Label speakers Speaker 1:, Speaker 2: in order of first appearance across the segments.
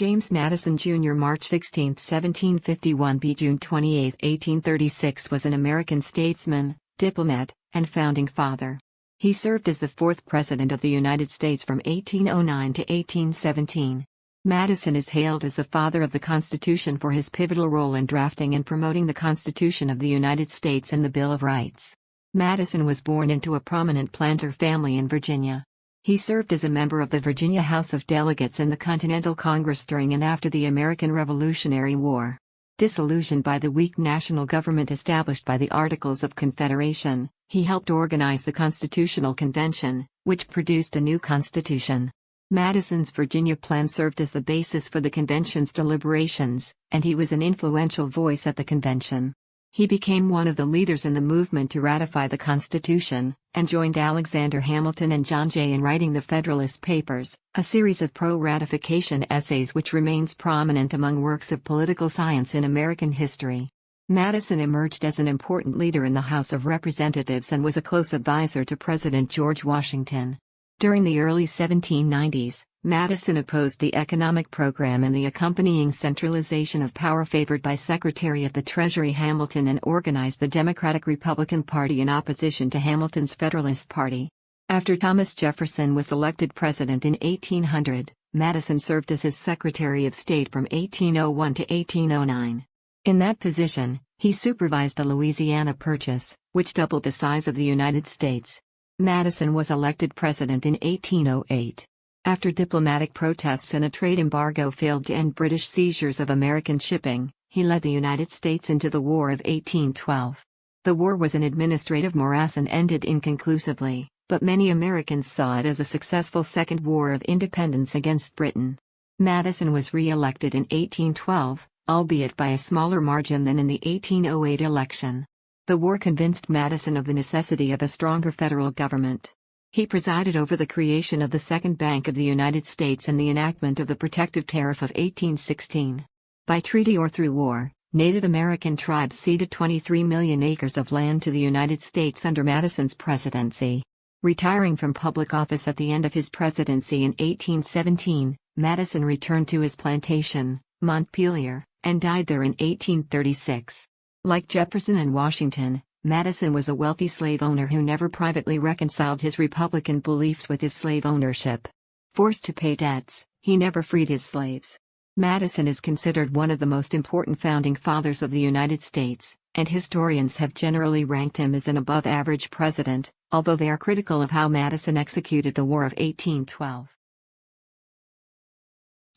Speaker 1: James Madison Jr. March 16, 1751 – June 28, 1836 was an American statesman, diplomat, and founding father. He served as the fourth President of the United States from 1809 to 1817. Madison is hailed as the father of the Constitution for his pivotal role in drafting and promoting the Constitution of the United States and the Bill of Rights. Madison was born into a prominent planter family in Virginia. He served as a member of the Virginia House of Delegates in the Continental Congress during and after the American Revolutionary War. Disillusioned by the weak national government established by the Articles of Confederation, he helped organize the Constitutional Convention, which produced a new constitution. Madison's Virginia plan served as the basis for the convention's deliberations, and he was an influential voice at the convention. He became one of the leaders in the movement to ratify the Constitution, and joined Alexander Hamilton and John Jay in writing the Federalist Papers, a series of pro-ratification essays which remains prominent among works of political science in American history. Madison emerged as an important leader in the House of Representatives and was a close advisor to President George Washington. During the early 1790s, Madison opposed the economic program and the accompanying centralization of power favored by Secretary of the Treasury Hamilton and organized the Democratic-Republican Party in opposition to Hamilton's Federalist Party. After Thomas Jefferson was elected president in 1800, Madison served as his Secretary of State from 1801 to 1809. In that position, he supervised the Louisiana Purchase, which doubled the size of the United States. Madison was elected president in 1808. After diplomatic protests and a trade embargo failed to end British seizures of American shipping, he led the United States into the War of 1812. The war was an administrative morass and ended inconclusively, but many Americans saw it as a successful Second War of Independence against Britain. Madison was re-elected in 1812, albeit by a smaller margin than in the 1808 election. The war convinced Madison of the necessity of a stronger federal government. He presided over the creation of the Second Bank of the United States and the enactment of the Protective Tariff of 1816. By treaty or through war, Native American tribes ceded 23 million acres of land to the United States under Madison's presidency. Retiring from public office at the end of his presidency in 1817, Madison returned to his plantation, Montpelier, and died there in 1836. Like Jefferson and Washington, Madison was a wealthy slave owner who never privately reconciled his Republican beliefs with his slave ownership. Forced to pay debts, he never freed his slaves. Madison is considered one of the most important founding fathers of the United States, and historians have generally ranked him as an above-average president, although they are critical of how Madison executed the War of 1812.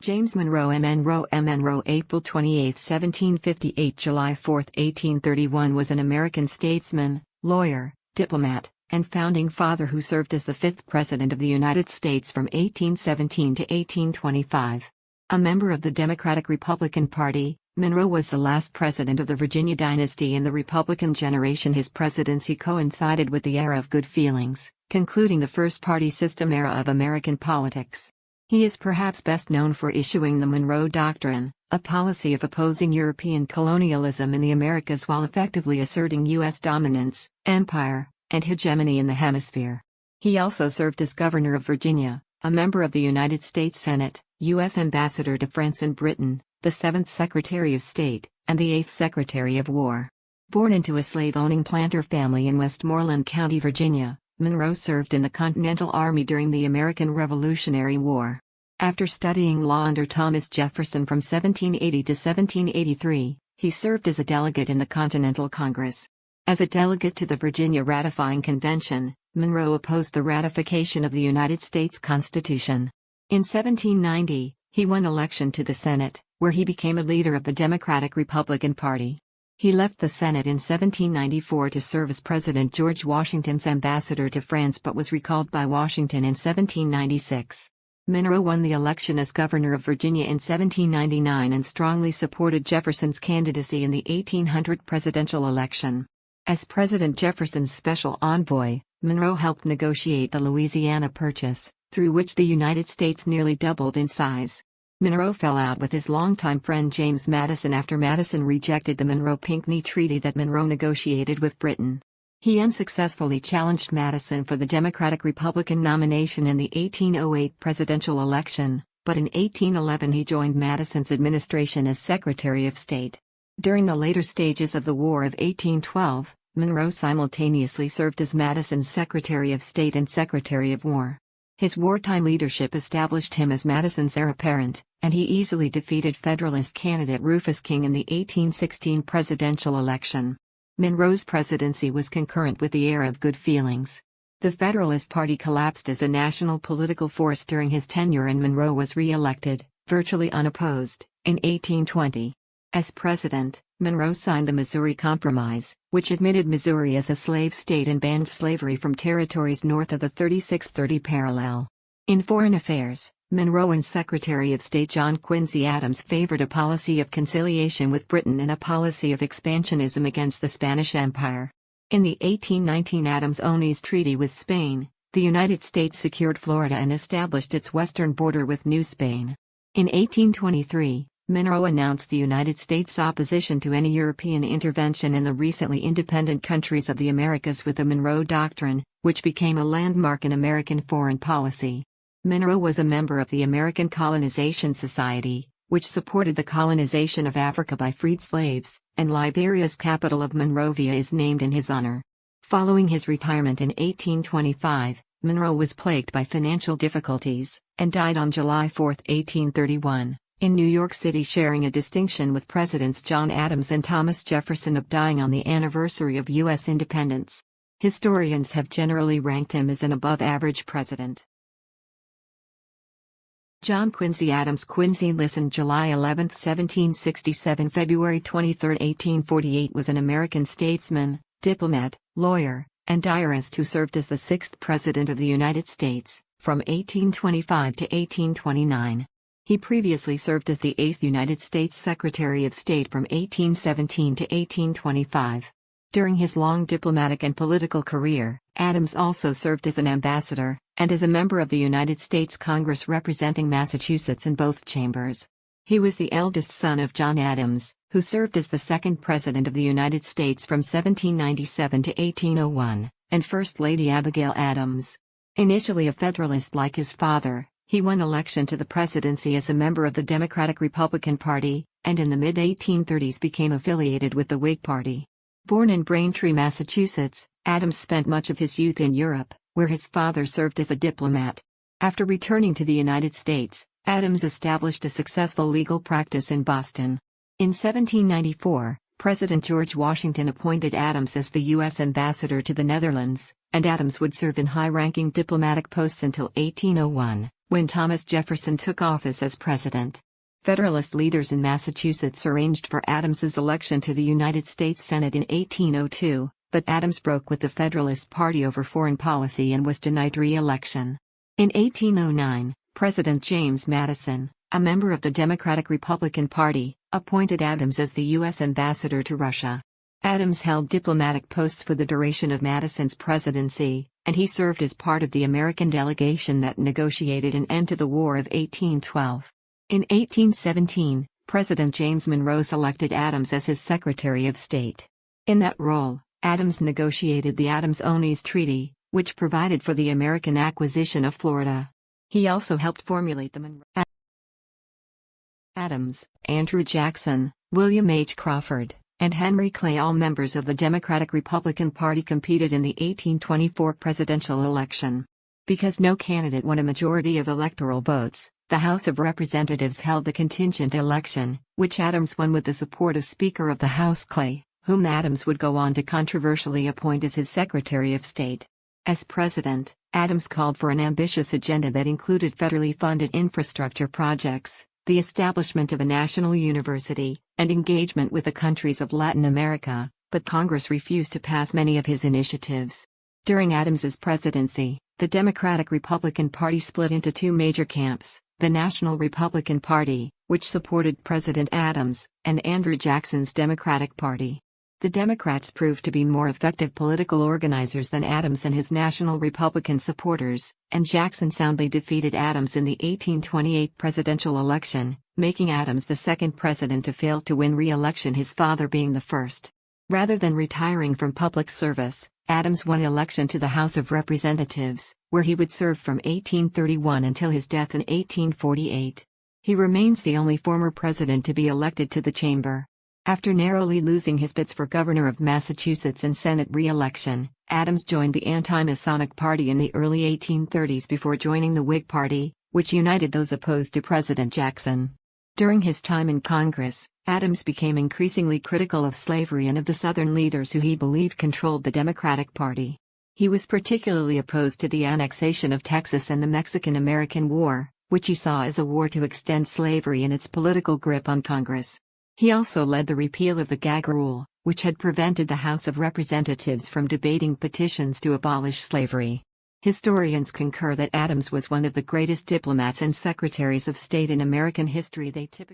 Speaker 1: James Monroe Monroe April 28, 1758 – July 4, 1831 was an American statesman, lawyer, diplomat, and founding father who served as the fifth President of the United States from 1817 to 1825. A member of the Democratic-Republican Party, Monroe was the last president of the Virginia dynasty in the Republican generation. His presidency coincided with the era of good feelings, concluding the first party system era of American politics. He is perhaps best known for issuing the Monroe Doctrine, a policy of opposing European colonialism in the Americas while effectively asserting U.S. dominance, empire, and hegemony in the hemisphere. He also served as governor of Virginia, a member of the United States Senate, U.S. ambassador to France and Britain, the 7th Secretary of State, and the 8th Secretary of War. Born into a slave-owning planter family in Westmoreland County, Virginia, Monroe served in the Continental Army during the American Revolutionary War. After studying law under Thomas Jefferson from 1780 to 1783, he served as a delegate in the Continental Congress. As a delegate to the Virginia Ratifying Convention, Monroe opposed the ratification of the United States Constitution. In 1790, he won election to the Senate, where he became a leader of the Democratic-Republican Party. He left the Senate in 1794 to serve as President George Washington's ambassador to France but was recalled by Washington in 1796. Monroe won the election as governor of Virginia in 1799 and strongly supported Jefferson's candidacy in the 1800 presidential election. As President Jefferson's special envoy, Monroe helped negotiate the Louisiana Purchase, through which the United States nearly doubled in size. Monroe fell out with his longtime friend James Madison after Madison rejected the Monroe-Pinckney Treaty that Monroe negotiated with Britain. He unsuccessfully challenged Madison for the Democratic-Republican nomination in the 1808 presidential election, but in 1811 he joined Madison's administration as Secretary of State. During the later stages of the War of 1812, Monroe simultaneously served as Madison's Secretary of State and Secretary of War. His wartime leadership established him as Madison's heir apparent, and he easily defeated Federalist candidate Rufus King in the 1816 presidential election. Monroe's presidency was concurrent with the era of good feelings. The Federalist Party collapsed as a national political force during his tenure and Monroe was re-elected, virtually unopposed, in 1820. As president, Monroe signed the Missouri Compromise, which admitted Missouri as a slave state and banned slavery from territories north of the 3630 parallel. In foreign affairs, Monroe and Secretary of State John Quincy Adams favored a policy of conciliation with Britain and a policy of expansionism against the Spanish Empire. In the 1819 Adams-Onis Treaty with Spain, the United States secured Florida and established its western border with New Spain. In 1823, Monroe announced the United States' opposition to any European intervention in the recently independent countries of the Americas with the Monroe Doctrine, which became a landmark in American foreign policy. Monroe was a member of the American Colonization Society, which supported the colonization of Africa by freed slaves, and Liberia's capital of Monrovia is named in his honor. Following his retirement in 1825, Monroe was plagued by financial difficulties, and died on July 4, 1831. In New York City, sharing a distinction with Presidents John Adams and Thomas Jefferson of dying on the anniversary of U.S. independence. Historians have generally ranked him as an above-average president. John Quincy Adams Quincy listened July 11, 1767 February 23, 1848 was an American statesman, diplomat, lawyer, and diarist who served as the 6th President of the United States, from 1825 to 1829. He previously served as the 8th United States Secretary of State from 1817 to 1825. During his long diplomatic and political career, Adams also served as an ambassador, and as a member of the United States Congress representing Massachusetts in both chambers. He was the eldest son of John Adams, who served as the 2nd President of the United States from 1797 to 1801, and First Lady Abigail Adams. Initially a Federalist like his father, he won election to the presidency as a member of the Democratic-Republican Party, and in the mid-1830s became affiliated with the Whig Party. Born in Braintree, Massachusetts, Adams spent much of his youth in Europe, where his father served as a diplomat. After returning to the United States, Adams established a successful legal practice in Boston. In 1794, President George Washington appointed Adams as the U.S. ambassador to the Netherlands, and Adams would serve in high-ranking diplomatic posts until 1801. When Thomas Jefferson took office as president. Federalist leaders in Massachusetts arranged for Adams's election to the United States Senate in 1802, but Adams broke with the Federalist Party over foreign policy and was denied re-election. In 1809, President James Madison, a member of the Democratic-Republican Party, appointed Adams as the U.S. ambassador to Russia. Adams held diplomatic posts for the duration of Madison's presidency, and he served as part of the American delegation that negotiated an end to the War of 1812. In 1817, President James Monroe selected Adams as his Secretary of State. In that role, Adams negotiated the Adams-Onis Treaty, which provided for the American acquisition of Florida. He also helped formulate the Monroe Adams, Andrew Jackson, William H. Crawford, and Henry Clay, all members of the Democratic-Republican Party, competed in the 1824 presidential election. Because no candidate won a majority of electoral votes, the House of Representatives held the contingent election, which Adams won with the support of Speaker of the House Clay, whom Adams would go on to controversially appoint as his Secretary of State. As president, Adams called for an ambitious agenda that included federally funded infrastructure projects, the establishment of a national university, and engagement with the countries of Latin America, but Congress refused to pass many of his initiatives. During Adams's presidency, the Democratic-Republican Party split into two major camps, the National Republican Party, which supported President Adams, and Andrew Jackson's Democratic Party. The Democrats proved to be more effective political organizers than Adams and his National Republican supporters, and Jackson soundly defeated Adams in the 1828 presidential election, making Adams the second president to fail to win re-election, his father being the first. Rather than retiring from public service, Adams won election to the House of Representatives, where he would serve from 1831 until his death in 1848. He remains the only former president to be elected to the chamber. After narrowly losing his bids for governor of Massachusetts and Senate re-election, Adams joined the anti-Masonic Party in the early 1830s before joining the Whig Party, which united those opposed to President Jackson. During his time in Congress, Adams became increasingly critical of slavery and of the Southern leaders who he believed controlled the Democratic Party. He was particularly opposed to the annexation of Texas and the Mexican-American War, which he saw as a war to extend slavery and its political grip on Congress. He also led the repeal of the gag rule, which had prevented the House of Representatives from debating petitions to abolish slavery. Historians concur that Adams was one of the greatest diplomats and secretaries of state in American history. They typically